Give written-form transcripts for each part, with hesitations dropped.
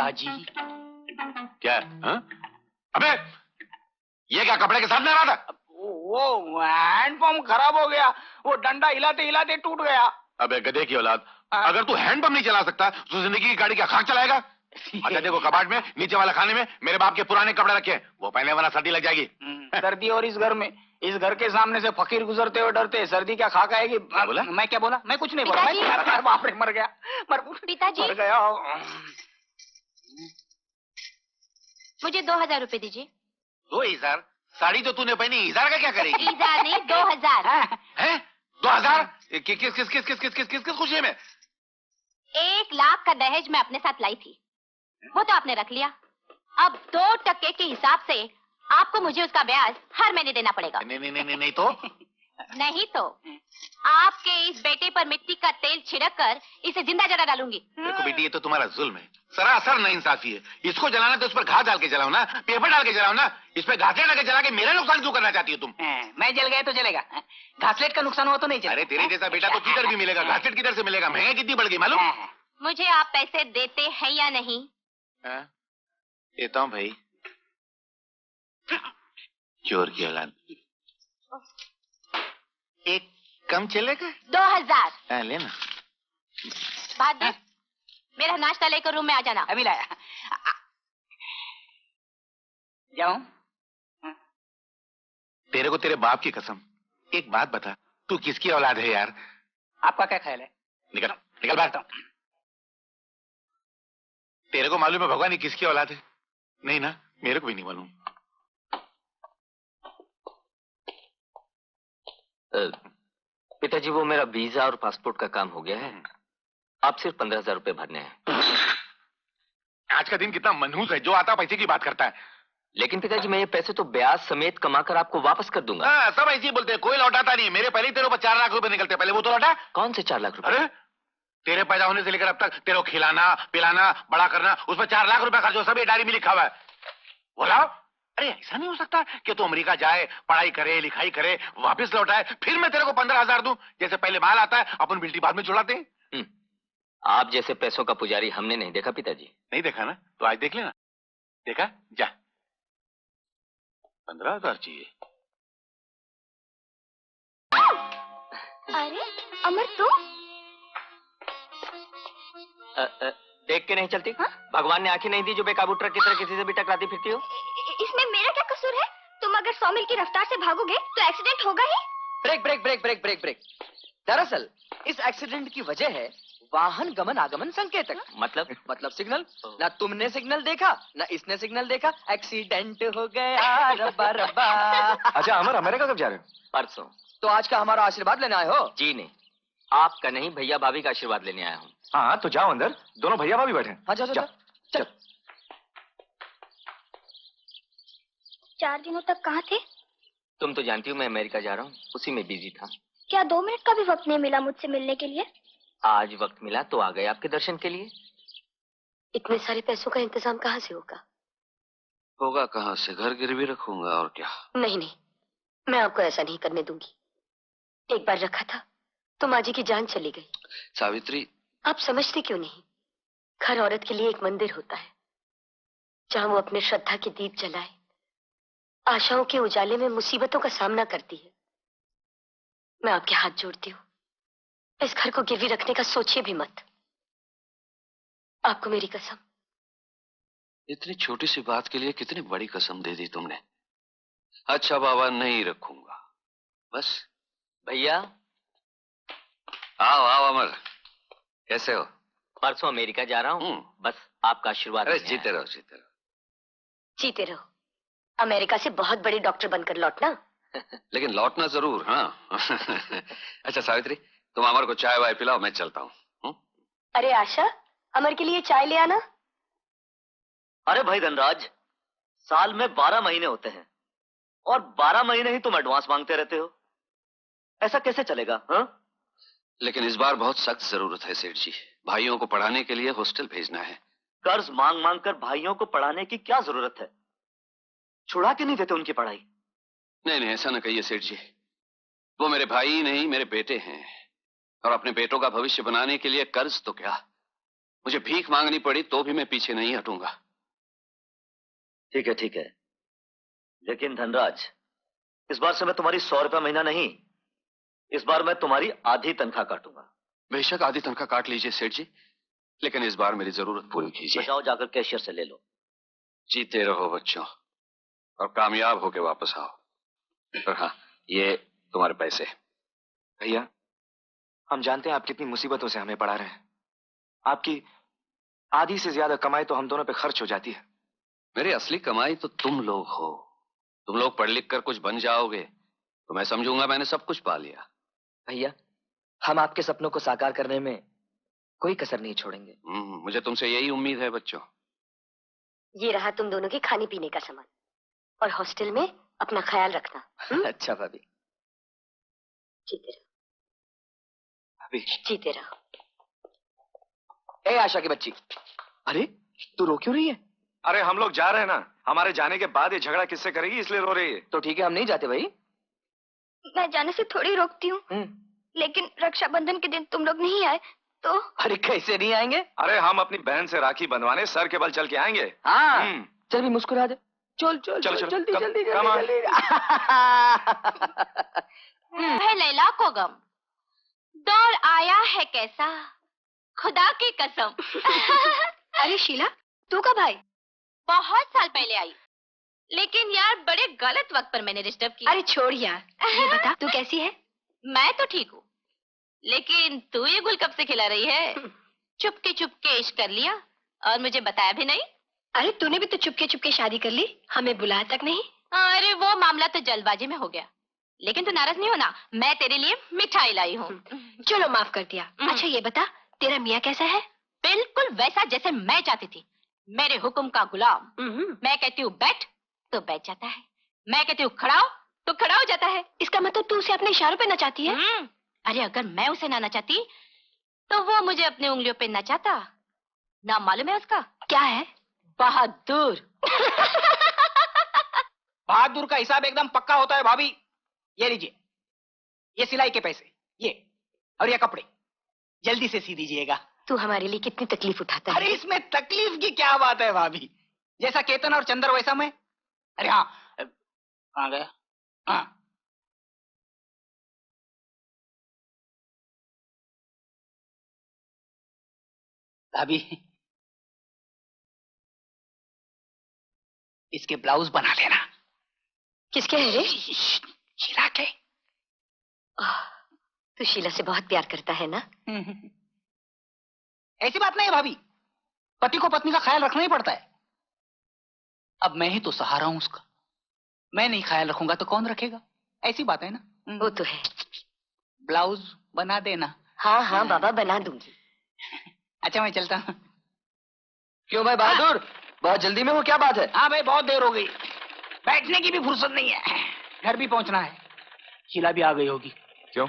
पिताजी। क्या हाँ? अबे ये क्या कपड़े के साथ में आ रहा था? वो हैंडपंप खराब हो गया, वो डंडा हिलाते हिलाते टूट गया। अबे गधे की औलाद, अगर तू हैंडपंप नहीं चला सकता तो जिंदगी की गाड़ी क्या खाक चलाएगा? अच्छा देखो, कबाड़ में नीचे वाला खाने में मेरे बाप के पुराने कपड़े रखे हैं, वो पहले वरना सर्दी लग जाएगी। सर्दी और इस घर में, इस घर के सामने से फकीर गुजरते हुए डरते हैं, सर्दी क्या खाक आएगी? बोला? मैं क्या बोला? मैं कुछ नहीं बोला। बाप रे, मर गया। पिताजी मर गया। मुझे 2000 रुपए दीजिए। 2000? साड़ी तो तूने पहनी, 1000 का क्या करेगी? 1000 नहीं, 2000 हैं? 2000? किस खुशी में? 1 लाख का दहेज मैं अपने साथ लाई थी, वो तो आपने रख लिया। अब 2% के हिसाब से आपको मुझे उसका ब्याज हर महीने देना पड़ेगा। नहीं तो? नहीं तो आपके इस बेटे पर मिट्टी का तेल छिड़क कर इसे जिंदा जला डालूंगी। देखो बेटी, ये तो तुम्हारा जुल्म है, सरासर नाइंसाफी है। इसको जलाना तो उस पर घास डाल के जलाओ ना, पेपर डाल के जलाओ ना। इस पे घासलेट डाल के जला के मेरा नुकसान क्यों करना चाहती हो तुम? मैं जल गया तो चलेगा, घासलेट का नुकसान हुआ तो नहीं चलेगा। अरे तेरे जैसा बेटा तो किधर भी मिलेगा, घासलेट किधर से मिलेगा? महंगाई कितनी बढ़ गई मालूम? मुझे आप पैसे देते हैं या नहीं? देता हूँ भाई। चोर की औलाद। एक कम चलेगा? 2000 लेना। बहादुर, मेरा नाश्ता लेकर रूम में आ जाना। अभी लाया। जाऊं? तेरे को तेरे बाप की कसम, एक बात बता, तू किसकी औलाद है यार? आपका क्या ख्याल है? निकल निकल बाहर। तेरे को मालूम है भगवान ही किसकी औलाद है? नहीं ना, मेरे को भी नहीं मालूम। पिताजी, वो मेरा वीजा और पासपोर्ट का काम हो गया है, आप सिर्फ 15,000 रुपए भरने हैं। आज का दिन कितना मनहूस है, जो आता पैसे की बात करता है। लेकिन पिताजी, मैं ये पैसे तो ब्याज समेत कमाकर आपको वापस कर दूंगा। सब ऐसे ही बोलते हैं, कोई लौटाता नहीं। मेरे पहले ही तेरे ऊपर 4 लाख रुपए निकलते, पहले वो तो लौटा। कौन से 4 लाख रुपए? अरे तेरे पैदा होने से लेकर अब तक तेरे को खिलाना पिलाना बड़ा करना, उस पर 4 लाख रुपए खर्च हो, सब ये डायरी में लिखा हुआ है। बोला अरे ऐसा नहीं हो सकता कि तू अमेरिका जाए, पढ़ाई करे लिखाई करे, वापस लौटाए, फिर मैं तेरे को 15,000 दूं? जैसे पहले माल आता है अपन बिल्टी बाद में छुड़ाते हैं। आप जैसे पैसों का पुजारी हमने नहीं देखा पिताजी। नहीं देखा ना, तो आज देख लेना। देखा? जा 15,000 चाहिए। अरे अमर, तू देख के नहीं चलती? भगवान ने आंखें नहीं दी जो बेकाबू ट्रक की तरह किसी से भी टकराती फिरती हो? इसमें मेरा क्या कसूर है? तुम अगर 100 मील की रफ्तार से भागोगे तो एक्सीडेंट होगा ही। Brake brake brake brake brake brake. दरअसल इस एक्सीडेंट की वजह है वाहन गमन आगमन संकेतक। मतलब सिग्नल। ना तुमने सिग्नल देखा ना इसने सिग्नल देखा, एक्सीडेंट हो गया रब्बा रब्बा। अच्छा अमर, अमेरिका कब जा रहे हो? परसों। तो आज का हमारा आशीर्वाद लेने आए हो? जी नहीं, आपका नहीं, भैया भाभी का आशीर्वाद लेने आया हूँ। हाँ तो जाओ अंदर, दोनों भैया भाभी बैठे। हाँ चल चल चल। 4 दिनों तक कहाँ थे? तुम तो जानती हो मैं अमेरिका जा रहा हूँ, उसी में बिजी था। क्या 2 मिनट का भी वक्त नहीं मिला मुझसे मिलने के लिए? आज वक्त मिला तो आ गए आपके दर्शन के लिए। इतने सारे पैसों का इंतजाम कहाँ से होगा? होगा कहाँ से, घर गिरवी रखूंगा और क्या। नहीं नहीं, मैं आपको ऐसा नहीं करने दूंगी। एक बार रखा था तो माँ जी की जान चली गई। सावित्री, आप समझते क्यों नहीं? हर औरत के लिए एक मंदिर होता है जहाँ वो अपने श्रद्धा के दीप जलाए, आशाओं के उजाले में मुसीबतों का सामना करती है। मैं आपके हाथ जोड़ती हूँ, इस घर को गिरवी रखने का सोचिए भी मत। आपको मेरी कसम। इतनी छोटी सी बात के लिए कितनी बड़ी कसम दे दी तुमने। अच्छा बाबा, नहीं रखूंगा बस। भैया। आओ आओ अमर, कैसे हो? परसों अमेरिका जा रहा हूँ, बस आपका आशीर्वाद। अरे जीते रहो जीते रहो। जीते रहो। अमेरिका से बहुत बड़ी डॉक्टर बनकर लौटना। लेकिन लौटना जरूर। हाँ अच्छा सावित्री, तुम अमर को चाय वाय पिलाओ, मैं चलता हूँ। अरे आशा, अमर के लिए चाय ले आना। अरे भाई धनराज, साल में 12 महीने होते हैं और 12 महीने ही तुम एडवांस मांगते रहते हो, ऐसा कैसे चलेगा? हाँ? लेकिन इस बार बहुत सख्त जरूरत है सेठ जी, भाइयों को पढ़ाने के लिए हॉस्टल भेजना है। कर्ज मांग मांग कर भाइयों को पढ़ाने की क्या जरूरत है? छुड़ा के नहीं देते उनकी पढ़ाई? नहीं नहीं, ऐसा न कहिए सेठ जी, वो मेरे भाई नहीं मेरे बेटे हैं, और अपने बेटों का भविष्य बनाने के लिए कर्ज तो क्या, मुझे भीख मांगनी पड़ी तो भी मैं पीछे नहीं हटूंगा। ठीक है ठीक है, लेकिन धनराज, इस बार से मैं तुम्हारी 100 रुपया महीना नहीं, इस बार मैं तुम्हारी आधी तनख्वाह काटूंगा। बेशक आधी तनख्वाह काट लीजिए सेठ जी, लेकिन इस बार मेरी जरूरत पूरी कीजिए। जाओ जाकर कैशियर से ले लो। जीते रहो बच्चों और कामयाब होके वापस आओ। और हाँ, ये तुम्हारे पैसे। भैया, हम जानते हैं आप कितनी मुसीबतों से हमें पढ़ा रहे हैं। आपकी आधी से ज्यादा कमाई तो हम दोनों पे खर्च हो जाती है। मेरी असली कमाई तो तुम लोग हो। तुम लोग पढ़ लिख कर कुछ बन जाओगे तो मैं समझूंगा मैंने सब कुछ पा लिया। भैया, हम आपके सपनों को साकार करने में कोई कसर नहीं छोड़ेंगे। मुझे तुमसे यही उम्मीद है बच्चों। ये रहा तुम दोनों के खाने पीने का सामान, और हॉस्टल में अपना ख्याल रखना। अच्छा भाभी। जीते रहो अभी जीते रहो। ए आशा की बच्ची, अरे तू रो क्यों रही है? अरे हम लोग जा रहे हैं ना, हमारे जाने के बाद ये झगड़ा किससे करेगी इसलिए रो रही है। तो ठीक है, हम नहीं जाते भाई। मैं जाने से थोड़ी रोकती हूँ, लेकिन रक्षाबंधन के दिन तुम लोग नहीं आए तो। अरे कैसे नहीं आएंगे? अरे हम अपनी बहन से राखी बंधवाने सर के बल चल के आएंगे। हाँ चल भी मुस्कुरा दे। चल चल चलो, चल, चलो, जल्दी कम- जल्दी come on. जल्दी। है लैला को गम, दौड़ आया है कैसा, खुदा की कसम। अरे शीला, तू कब आई? बहुत साल पहले आई, लेकिन यार बड़े गलत वक्त पर मैंने डिस्टर्ब किया। अरे छोड़ यार, ये बता तू कैसी है? मैं तो ठीक हूँ, लेकिन तू ये गुल कब से खिला रही है? चुपके चुपके इश्क कर लिया और मुझे बताया भी नहीं। अरे तूने भी तो चुपके चुपके शादी कर ली, हमें बुलाया तक नहीं। अरे वो मामला तो जल्दबाजी में हो गया, लेकिन तू नाराज नहीं होना, मैं तेरे लिए मिठाई लाई हूँ। चलो माफ कर दिया। अच्छा ये बता, तेरा मियाँ कैसा है? बिल्कुल वैसा जैसे मैं चाहती थी, मेरे हुक्म का गुलाम। मैं कहती हूँ बैठ तो बैठ जाता है, मैं कहती हूँ खड़ा हो तो खड़ा हो जाता है। इसका मतलब तू उसे अपने इशारों पे नचाती है? अरे अगर मैं उसे ना नचाती तो वो मुझे अपनी उंगलियों पे नचाता। नाम मालूम है उसका? क्या है? बहादुर। बहादुर का हिसाब एकदम पक्का होता है भाभी। ये लीजिए, ये सिलाई के पैसे, ये और ये कपड़े जल्दी से सी दीजिएगा। तू हमारे लिए कितनी तकलीफ उठाता है। अरे इसमें तकलीफ की क्या बात है भाभी, जैसा केतन और चंदर वैसा मैं। अरे हाँ, कहाँ गया? हाँ, भाभी इसके ब्लाउज बना लेना। किसके है रे? शीला के। तू शीला से बहुत प्यार करता है ना? ऐसी बात नहीं है भाभी, पति को पत्नी का ख्याल रखना ही पड़ता है। अब मैं ही तो सहारा हूं उसका, मैं नहीं ख्याल रखूंगा तो कौन रखेगा? ऐसी बात है ना। वो तो है। ब्लाउज बना देना। हाँ हाँ बाबा, बना दूंगी। अच्छा मैं चलता हूँ। क्यों भाई बहादुर, बहुत जल्दी में हो, क्या बात है? हाँ भाई बहुत देर हो गई, बैठने की भी फुर्सत नहीं है, घर भी पहुंचना है। शीला भी आ गई होगी। क्यों,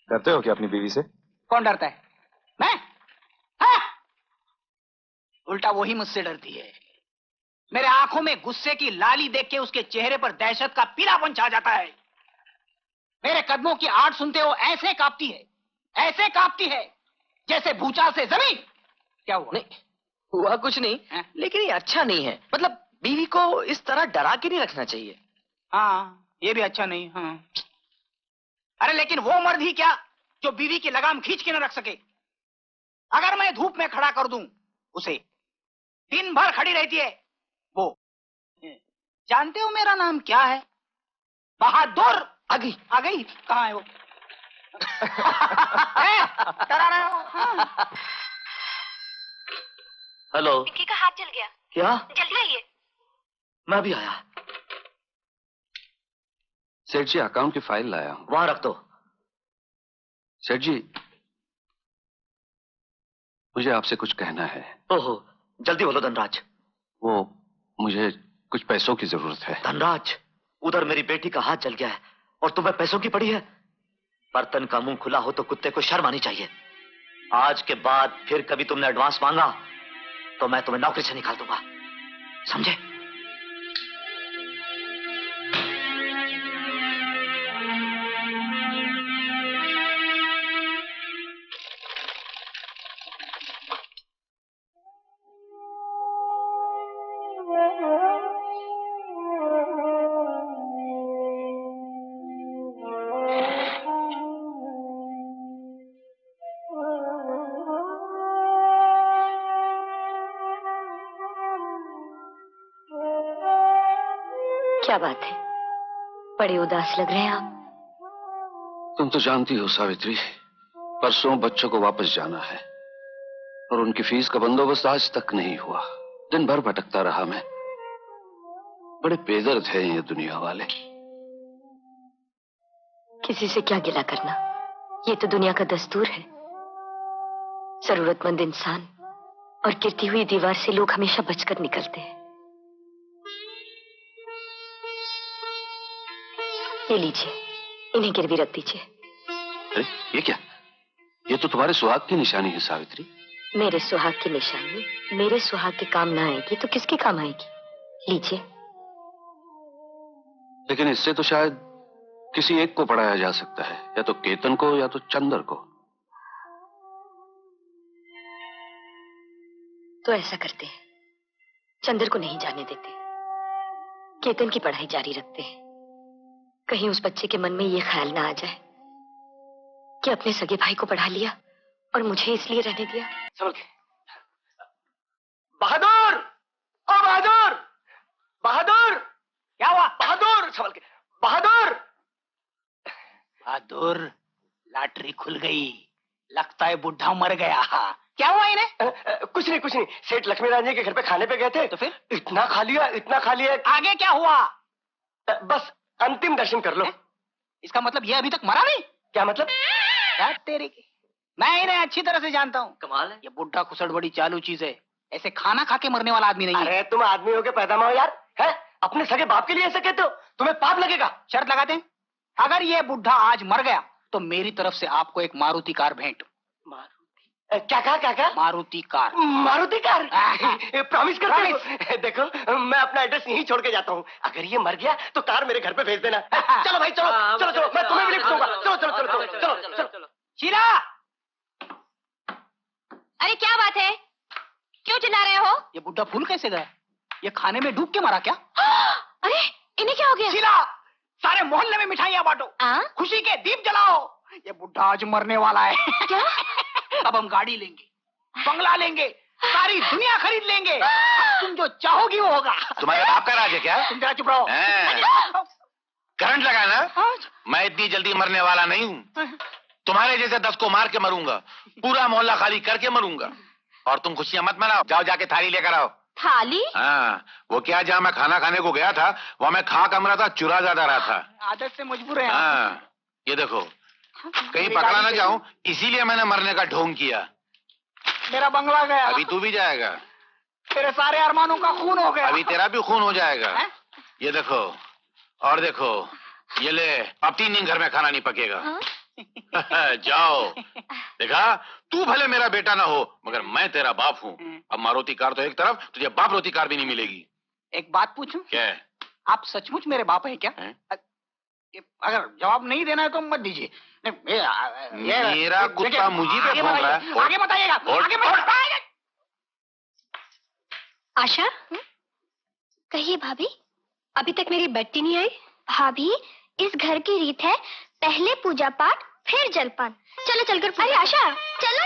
डरते हो क्या अपनी बीवी से? कौन डरता है? मैं? हाँ? उल्टा वही मुझसे डरती है। मेरे आंखों में गुस्से की लाली देख के उसके चेहरे पर दहशत का पीलापन छा जाता है। मेरे कदमों की आवाज सुनते हो ऐसे कांपती है, ऐसे कांपती है जैसे भूचाल से जमीन। क्या हुआ? नहीं हुआ कुछ नहीं हाँ? लेकिन ये अच्छा नहीं है। मतलब बीवी को इस तरह डरा के नहीं रखना चाहिए। हाँ ये भी अच्छा नहीं। हाँ अरे लेकिन वो मर्द ही क्या जो बीवी की लगाम खींच के न रख सके। अगर मैं धूप में खड़ा कर दूं उसे, दिन भर खड़ी रहती है वो। जानते हो मेरा नाम क्या है? बहादुर। आ गई। आ गई? कहाँ है वो? डरा रहे हो? हाँ। हेलो। विक्की का हाथ जल गया, क्या? जल्दी आइए। मैं भी आया। सेठ जी अकाउंट की फाइल लाया हूं। वहां रख दो। सेठ जी मुझे आपसे कुछ कहना है। ओहो, जल्दी बोलो धनराज। वो मुझे कुछ पैसों की जरूरत है। धनराज, उधर मेरी बेटी का हाथ जल गया है और तुम्हें पैसों की पड़ी है। बर्तन का मुंह खुला हो तो कुत्ते को शर्म आनी चाहिए। आज के बाद फिर कभी तुमने एडवांस मांगा तो मैं तुम्हें नौकरी से निकाल दूंगा, समझे? क्या बात है, बड़े उदास लग रहे हैं आप। तुम तो जानती हो सावित्री, परसों बच्चों को वापस जाना है और उनकी फीस का बंदोबस्त आज तक नहीं हुआ। दिन भर भटकता रहा मैं। बड़े बेदर्द हैं ये दुनिया वाले। किसी से क्या गिला करना, ये तो दुनिया का दस्तूर है। जरूरतमंद इंसान और गिरती हुई दीवार से लोग हमेशा बचकर निकलते हैं। ये लीजिए, इन्हें गिरवी रख दीजिए। अरे ये क्या? ये तो तुम्हारे सुहाग की निशानी है सावित्री। मेरे सुहाग की निशानी मेरे सुहाग के काम ना आएगी तो किसके काम आएगी? लीजिए। लेकिन इससे तो शायद किसी एक को पढ़ाया जा सकता है, या तो केतन को या तो चंदर को। तो ऐसा करते हैं, चंदर को नहीं जाने देते, केतन की पढ़ाई जारी रखते हैं। कहीं उस बच्चे के मन में ये ख्याल ना आ जाए कि अपने सगे भाई को पढ़ा लिया और मुझे इसलिए रहने दिया। संभल के। बहादुर, ओ बहादुर, बहादुर, क्या हुआ? बहादुर, संभल के। बहादुर, बहादुर, लॉटरी खुल गई। लगता है बुढ़ा मर गया। क्या हुआ इन्हें? कुछ नहीं। सेठ लक्ष्मीनारायण जी के घर पे खाने पे गए थे, तो फिर इतना खा लिया। आगे क्या हुआ? बस अंतिम दर्शन कर लो। इसका मतलब ये अभी तक मरा नहीं? क्या मतलब? क्या तेरे की, मैं इन्हें अच्छी तरह से जानता हूँ। कमाल है। ये बुढ़ा खुसड़ बड़ी चालू चीज है, ऐसे खाना खा के मरने वाला आदमी नहीं है। अरे तुम आदमी हो के पैदा हो यार, है? अपने सगे बाप के लिए ऐसे कहते हो? तुम्हें पाप लगेगा। शर्त लगाते हैं, अगर ये बुढ़ा आज मर गया तो मेरी तरफ से आपको एक मारुति कार भेंट। क्या कहा? Maruti car. Maruti car? Promise करते हो? देखो मैं अपना एड्रेस यहीं छोड़ के जाता हूँ। अगर ये मर गया तो कार मेरे घर पे भेज देना। चलो भाई, चलो, मैं तुम्हें भी लिफ्ट दूंगा। चलो। शीला! अरे क्या बात है, क्यों चिल्ला रहे हो? ये बुढ़ा फूल कैसे गया? ये खाने में डूब के मरा क्या? अरे इन्हें क्या हो गया? शीला, सारे मोहल्ले में मिठाइयाँ बांटो, खुशी के दीप जलाओ। ये बुढ़ा आज मरने वाला है। क्या? अब हम गाड़ी लेंगे, बंगला लेंगे, सारी दुनिया खरीद लेंगे। तुम जो चाहोगी वो होगा। तुम्हारे बाप का राज है क्या? तुम जरा चुप रहो। करंट लगा ना? मैं इतनी जल्दी मरने वाला नहीं हूँ। तुम्हारे जैसे 10 को मार के मरूंगा, पूरा मोहल्ला खाली करके मरूंगा। और तुम खुशियां मत मनाओ, जाओ जाके थाली लेकर आओ। थाली? हाँ, वो क्या, जहाँ मैं खाना खाने को गया था वहाँ मैं खा कम रहा था, चुरा ज्यादा रहा था। आदत से मजबूर है। हाँ, ये देखो, कहीं पकड़ा ना जाऊं, इसीलिए मैंने मरने का ढोंग किया। मेरा बंगला गया। अभी तू भी जाएगा। तेरे सारे अरमानों का खून हो गया। अभी तेरा भी खून हो जाएगा। ये देखो, और देखो, ये ले, अब 3 दिन घर में खाना नहीं पकेगा। जाओ। देखा, तू भले मेरा बेटा ना हो मगर मैं तेरा बाप हूँ। अब मारुति कार तो एक तरफ, तुझे बाप रोती कार भी नहीं मिलेगी। एक बात पूछूं? क्या? आप सचमुच मेरे बाप है क्या? अगर जवाब नहीं देना है तो मत दीजिए। मेरा कुत्ता मुझे पे भौंक रहा है। आगे बताइएगा। आगे बताइएगा। आशा, कहिए भाभी, अभी तक मेरी बेटी नहीं आई? भाभी, इस घर की रीत है, पहले पूजा पाठ फिर जलपान। चलो चलकर। अरे आशा, चलो